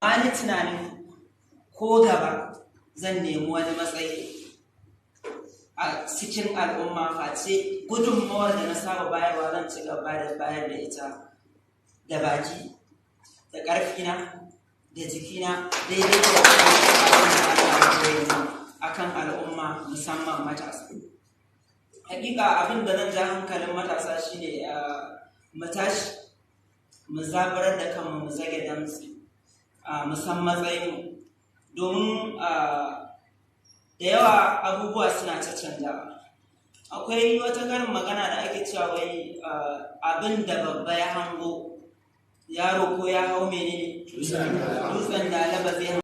Bani tunanin ko gaba zan nemi wani matsayi a cikin al'umma face gudunmawar da na saba bayarwa zan ci gaba da bayar da ita da baki da ƙarfina da jikina daidai da akan al'umma musamman matasa. Hakika abin da zan ja hankalin matasa shine mu tashi mu zaburar da kanmu mu zage damtse mu san matsayinmu domin da yawa abubuwa suna canjawa. Akwai wata karin magana da ake cewa wai abin da babba ya hango yaro ko ya hau menene dutsen da alaba zai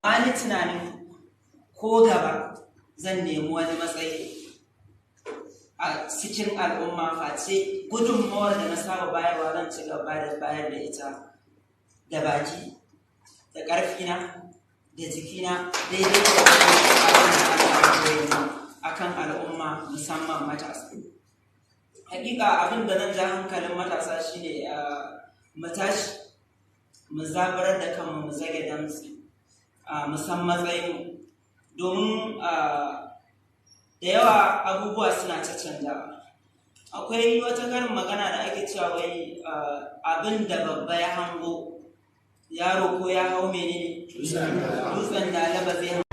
Bani tunanin ko gaba zan nemi wani matsayi a cikin al'umma face gudunmawar da na saba bayarwa zan ci gaba da bayar da ita da baki da ƙarfina da jikina daidai da akan al'umma musamman matasa. Hakika abin da zan ja hankalin matasa shine mu tashi mu zaburar da kanmu mu zage damtse mu san matsayinmu domin da yawa abubuwa suna canjawa. Akwai wata karin magana da ake cewa wai abin da babba ya hango yaro ko ya hau menene dutsen da alaba zai